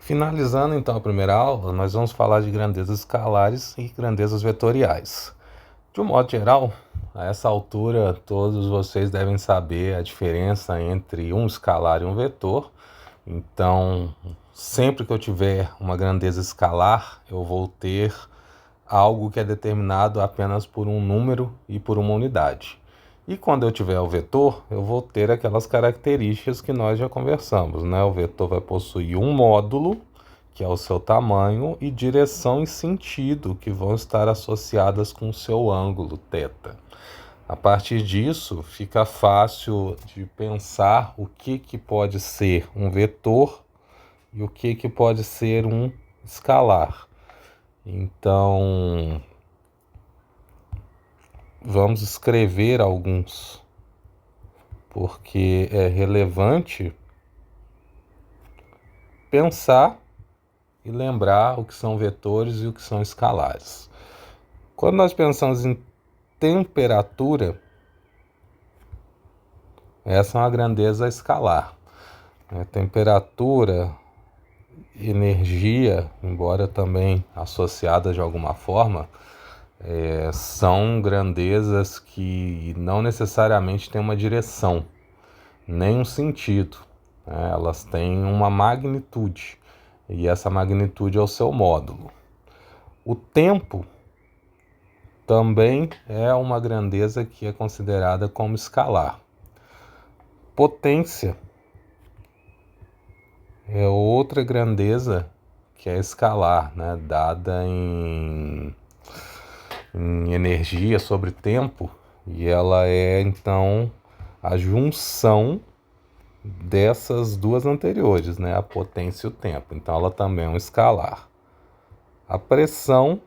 Finalizando então a primeira aula, nós vamos falar de grandezas escalares e grandezas vetoriais. De um modo geral, a essa altura todos vocês devem saber a diferença entre um escalar e um vetor. Então, sempre que eu tiver uma grandeza escalar, eu vou ter algo que é determinado apenas por um número e por uma unidade. E quando eu tiver o vetor, eu vou ter aquelas características que nós já conversamos, né? O vetor vai possuir um módulo, que é o seu tamanho, e direção e sentido, que vão estar associadas com o seu ângulo, θ. A partir disso, fica fácil de pensar o que pode ser um vetor e o que pode ser um escalar. Então, vamos escrever alguns, porque é relevante pensar e lembrar o que são vetores e o que são escalares. Quando nós pensamos em temperatura, essa é uma grandeza escalar. Temperatura, energia, embora também associadas de alguma forma, são grandezas que não necessariamente têm uma direção, nem um sentido. Elas têm uma magnitude, e essa magnitude é o seu módulo. O tempo também é uma grandeza que é considerada como escalar. Potência é outra grandeza que é escalar, né? Dada em energia sobre tempo, e ela é então a junção dessas duas anteriores, né? A potência e o tempo. Então ela também é um escalar. A pressão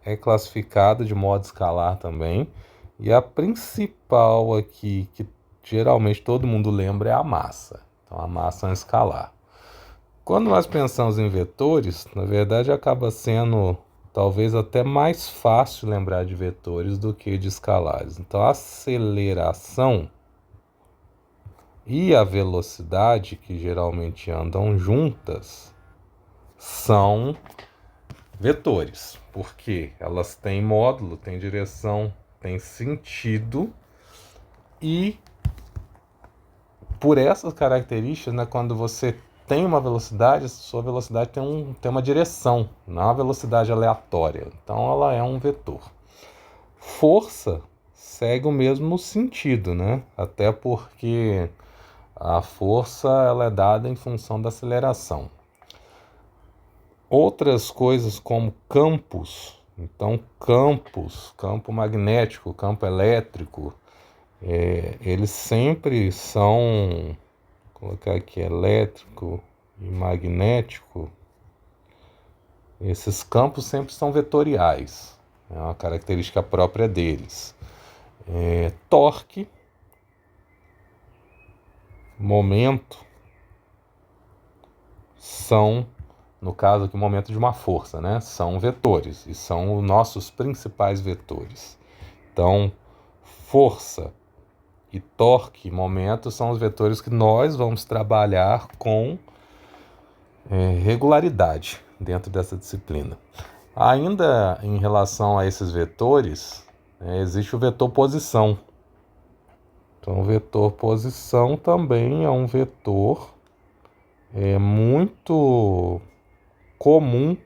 é classificada de modo escalar também, e a principal aqui, que geralmente todo mundo lembra, é a massa. Então a massa é um escalar. Quando nós pensamos em vetores, na verdade acaba sendo talvez até mais fácil lembrar de vetores do que de escalares. Então a aceleração e a velocidade, que geralmente andam juntas, são vetores, porque elas têm módulo, têm direção, têm sentido, e por essas características, né, quando você tem uma velocidade, sua velocidade tem uma direção, não é uma velocidade aleatória. Então ela é um vetor. Força segue o mesmo sentido, né? Até porque a força ela é dada em função da aceleração. Outras coisas como campos, então campo magnético, campo elétrico, eles sempre são, vou colocar aqui, elétrico e magnético, esses campos sempre são vetoriais, é uma característica própria deles. Torque, momento, são, no caso aqui, momento de uma força, né? São vetores, e são os nossos principais vetores. Então, força e torque, momento, são os vetores que nós vamos trabalhar com regularidade dentro dessa disciplina. Ainda em relação a esses vetores, existe o vetor posição. Então, o vetor posição também é um vetor muito comum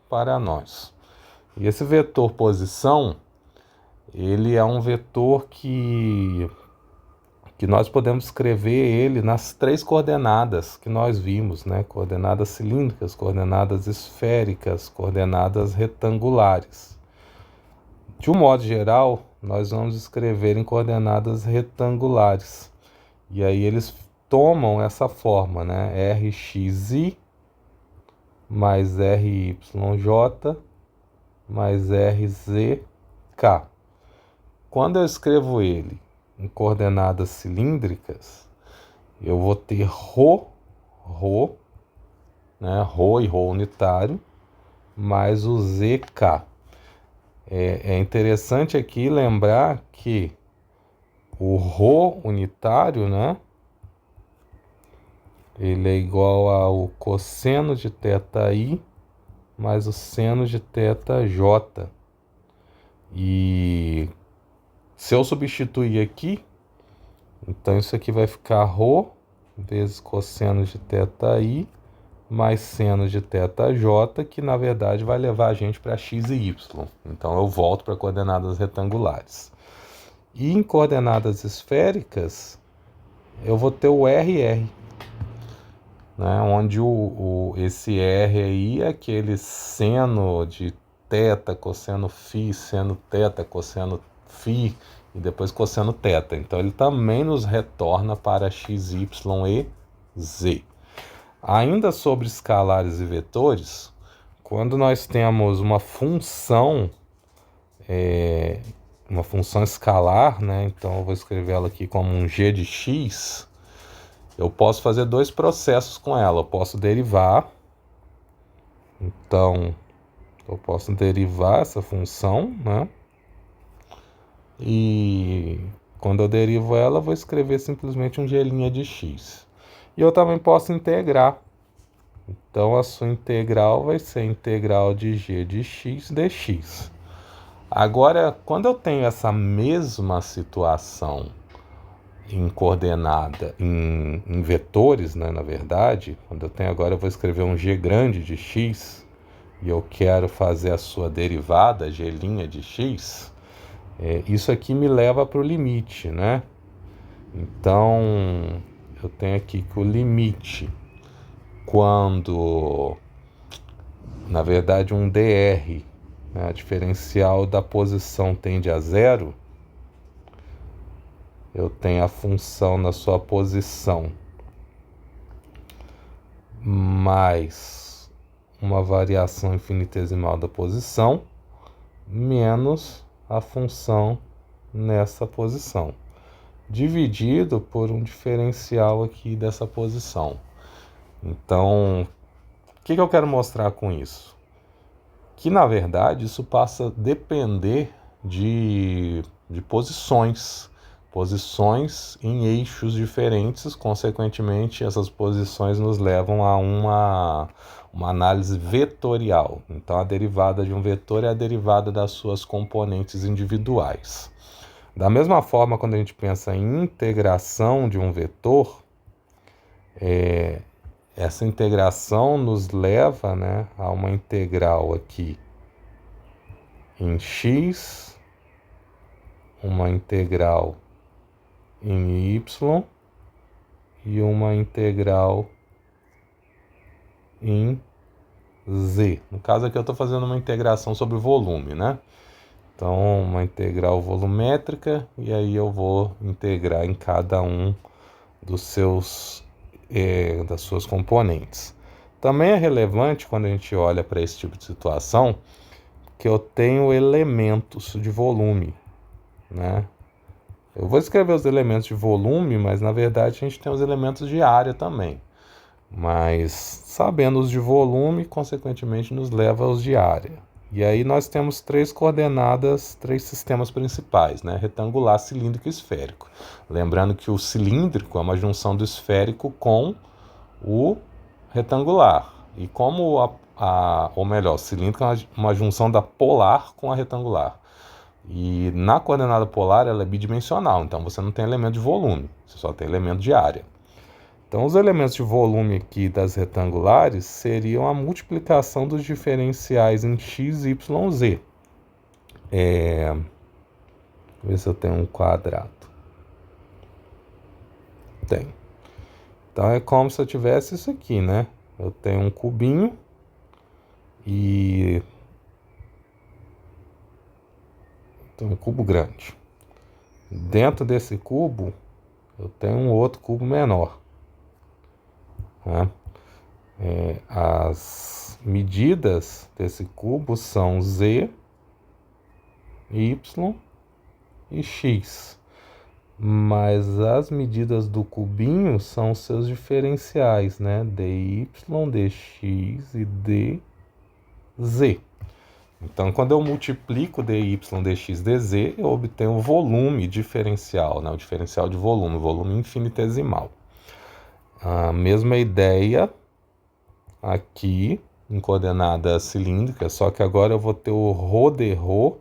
para nós. E esse vetor posição, ele é um vetor que nós podemos escrever ele nas 3 coordenadas que nós vimos, né? Coordenadas cilíndricas, coordenadas esféricas, coordenadas retangulares. De um modo geral, nós vamos escrever em coordenadas retangulares. E aí eles tomam essa forma, né? RXY mais RYJ mais RZK. Quando eu escrevo ele em coordenadas cilíndricas, eu vou ter ρ, né, ρ e ρ unitário, mais o ZK. É interessante aqui lembrar que o ρ unitário, né, ele é igual ao cosseno de θi mais o seno de θj. E se eu substituir aqui, então isso aqui vai ficar ρ vezes cosseno de θi mais seno de θj, que na verdade vai levar a gente para x e y. Então eu volto para coordenadas retangulares. E em coordenadas esféricas, eu vou ter o RR, né? Onde esse R aí é aquele seno de θ, cosseno φ, seno θ, cosseno φ e depois cosseno θ. Então ele também nos retorna para x, y e z. Ainda sobre escalares e vetores, quando nós temos uma função escalar, né? Então eu vou escrever ela aqui como um g de x. Eu posso fazer dois processos com ela. Eu posso derivar. Então, eu posso derivar essa função, né? E quando eu derivo ela, eu vou escrever simplesmente um g' de x. E eu também posso integrar. Então, a sua integral vai ser integral de g de x dx. Agora, quando eu tenho essa mesma situação em coordenada, em vetores, né, na verdade, quando eu tenho agora, eu vou escrever um g grande de x, e eu quero fazer a sua derivada, g' de x, isso aqui me leva para o limite, né? Então, eu tenho aqui que o limite, quando, na verdade, um dr, né, a diferencial da posição tende a zero, eu tenho a função na sua posição mais uma variação infinitesimal da posição menos a função nessa posição, dividido por um diferencial aqui dessa posição. Então, o que eu quero mostrar com isso? Que, na verdade, isso passa a depender de posições em eixos diferentes. Consequentemente, essas posições nos levam a uma análise vetorial. Então, a derivada de um vetor é a derivada das suas componentes individuais. Da mesma forma, quando a gente pensa em integração de um vetor, essa integração nos leva, né, a uma integral aqui em x, uma integral em y e uma integral em z. No caso aqui eu estou fazendo uma integração sobre volume, né? Então, uma integral volumétrica, e aí eu vou integrar em cada um das suas componentes. Também é relevante quando a gente olha para esse tipo de situação que eu tenho elementos de volume, né? Eu vou escrever os elementos de volume, mas na verdade a gente tem os elementos de área também. Mas sabendo os de volume, consequentemente nos leva aos de área. E aí nós temos três coordenadas, três sistemas principais, né? Retangular, cilíndrico e esférico. Lembrando que o cilíndrico é uma junção do esférico com o retangular. E como ou melhor, o cilíndrico é uma junção da polar com a retangular. E na coordenada polar ela é bidimensional, então você não tem elemento de volume, você só tem elemento de área. Então os elementos de volume aqui das retangulares seriam a multiplicação dos diferenciais em x, y, z. Deixa eu ver se eu tenho um quadrado. Tem. Então é como se eu tivesse isso aqui, né? Eu tenho um cubinho e tem um cubo grande. Dentro desse cubo eu tenho um outro cubo menor, né? As medidas desse cubo são z, y e x, mas as medidas do cubinho são seus diferenciais, né? dy, dx e dz. Então, quando eu multiplico dy, dx, dz, eu obtenho o volume diferencial, né? O diferencial de volume infinitesimal. A mesma ideia aqui em coordenada cilíndrica, só que agora eu vou ter o ρ de ρ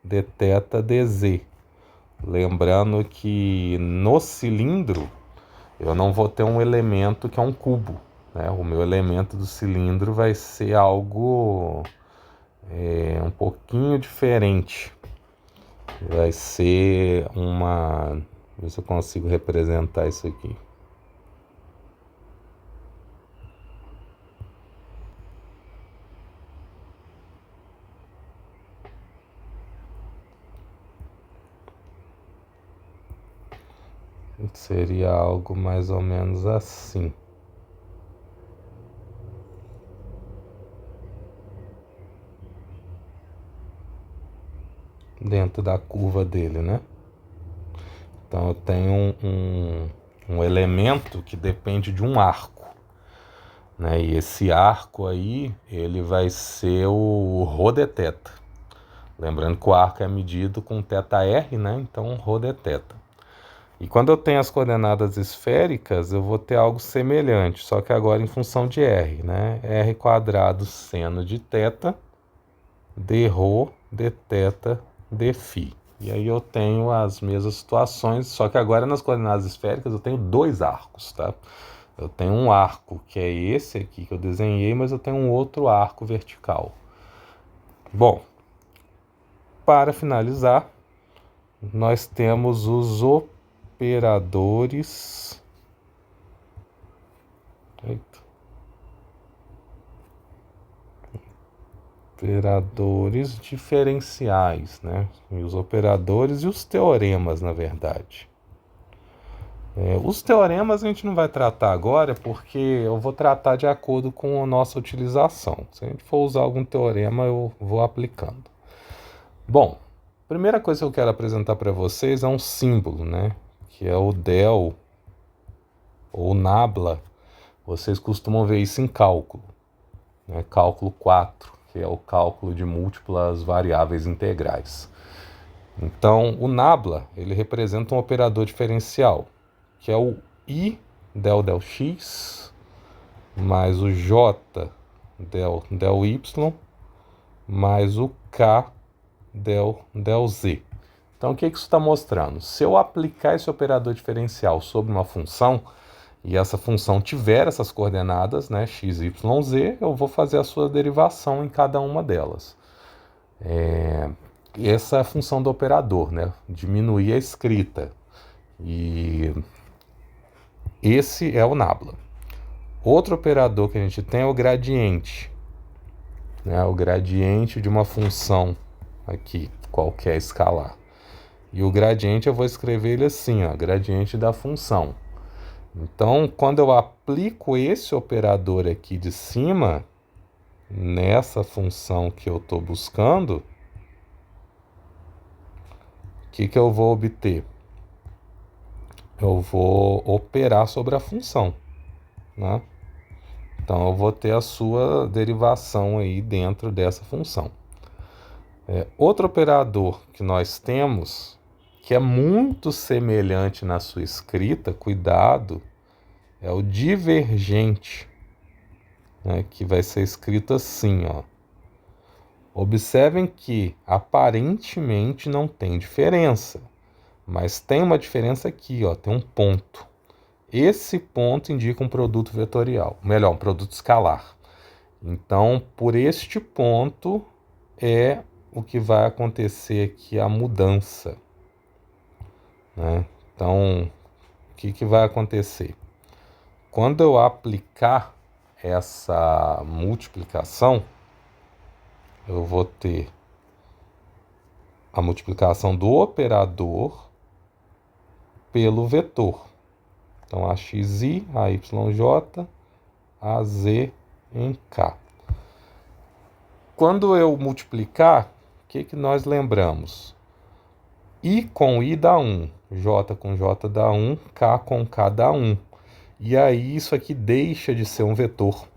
de θ dz. Lembrando que no cilindro eu não vou ter um elemento que é um cubo, né? O meu elemento do cilindro vai ser algo um pouquinho diferente. Vai ser uma... Ver se eu consigo representar isso aqui. Seria algo mais ou menos assim. Dentro da curva dele, né? Então eu tenho um elemento que depende de um arco, né? E esse arco aí, ele vai ser o ρ de θ. Lembrando que o arco é medido com θr, né? Então ρ de θ. E quando eu tenho as coordenadas esféricas, eu vou ter algo semelhante, só que agora em função de r, né? r quadrado seno de θ d ρ de θ de φ. E aí eu tenho as mesmas situações, só que agora nas coordenadas esféricas eu tenho dois arcos, tá? Eu tenho um arco que é esse aqui que eu desenhei, mas eu tenho um outro arco vertical. Bom, para finalizar, nós temos os operadores... Operadores diferenciais, né? E os operadores e os teoremas, na verdade. Os teoremas a gente não vai tratar agora, porque eu vou tratar de acordo com a nossa utilização. Se a gente for usar algum teorema, eu vou aplicando. Bom, a primeira coisa que eu quero apresentar para vocês é um símbolo, né? Que é o del ou nabla. Vocês costumam ver isso em cálculo, né? Cálculo 4, que é o cálculo de múltiplas variáveis integrais. Então, o nabla, ele representa um operador diferencial, que é o I del x mais o J del y mais o K del z. Então, o que isso está mostrando? Se eu aplicar esse operador diferencial sobre uma função, e essa função tiver essas coordenadas, né, x, y, z, eu vou fazer a sua derivação em cada uma delas. Essa é a função do operador, né? Diminuir a escrita. E esse é o nabla. Outro operador que a gente tem é o gradiente, né? O gradiente de uma função aqui, qualquer escalar. E o gradiente eu vou escrever ele assim, ó, gradiente da função. Então, quando eu aplico esse operador aqui de cima, nessa função que eu estou buscando, o que eu vou obter? Eu vou operar sobre a função, né? Então, eu vou ter a sua derivação aí dentro dessa função. Outro operador que nós temos, que é muito semelhante na sua escrita, cuidado, é o divergente, né? Que vai ser escrito assim, ó. Observem que aparentemente não tem diferença, mas tem uma diferença aqui, ó, tem um ponto. Esse ponto indica um produto vetorial, melhor, um produto escalar. Então, por este ponto é o que vai acontecer aqui a mudança, né? Então, o que vai acontecer? Quando eu aplicar essa multiplicação, eu vou ter a multiplicação do operador pelo vetor. Então, AXI, AYJ, AZ em K. Quando eu multiplicar, o que nós lembramos? I com I dá 1, J com J dá 1, K com K dá 1. E aí isso aqui deixa de ser um vetor,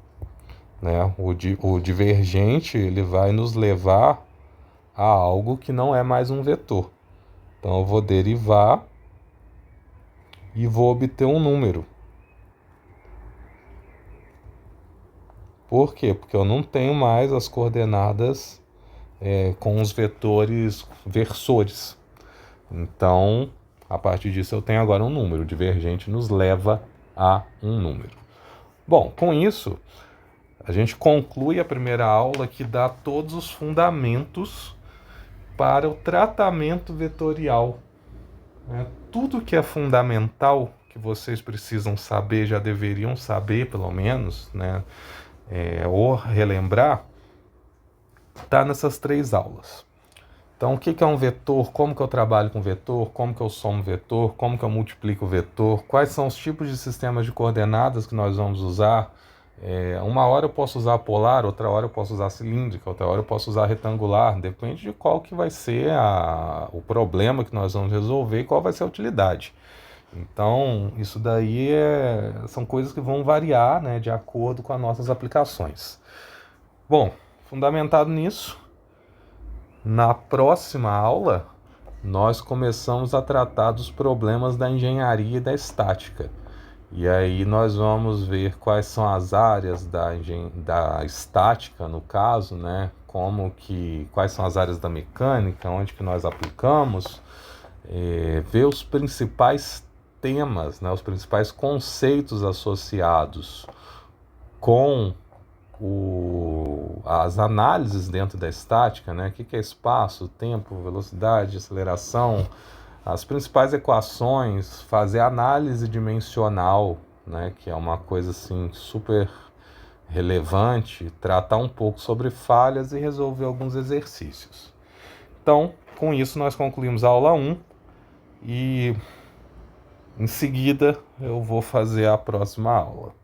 né? O divergente ele vai nos levar a algo que não é mais um vetor. Então eu vou derivar e vou obter um número. Por quê? Porque eu não tenho mais as coordenadas com os vetores versores. Então, a partir disso eu tenho agora um número. O divergente nos leva a um número. Bom, com isso, a gente conclui a primeira aula que dá todos os fundamentos para o tratamento vetorial. Tudo que é fundamental, que vocês precisam saber, já deveriam saber pelo menos, né? Ou relembrar, está nessas 3 aulas. Então, o que é um vetor? Como que eu trabalho com vetor? Como que eu somo vetor? Como que eu multiplico vetor? Quais são os tipos de sistemas de coordenadas que nós vamos usar? Uma hora eu posso usar polar, outra hora eu posso usar cilíndrica, outra hora eu posso usar retangular. Depende de qual que vai ser o problema que nós vamos resolver e qual vai ser a utilidade. Então, isso daí são coisas que vão variar, né, de acordo com as nossas aplicações. Bom, fundamentado nisso, na próxima aula, nós começamos a tratar dos problemas da engenharia e da estática. E aí nós vamos ver quais são as áreas da estática, no caso, né? Quais são as áreas da mecânica, onde que nós aplicamos, ver os principais temas, né? Os principais conceitos associados com as análises dentro da estática, né? O que é espaço, tempo, velocidade, aceleração, as principais equações, fazer análise dimensional, né? Que é uma coisa assim super relevante, tratar um pouco sobre falhas e resolver alguns exercícios. Então, com isso nós concluímos a aula 1 e em seguida eu vou fazer a próxima aula.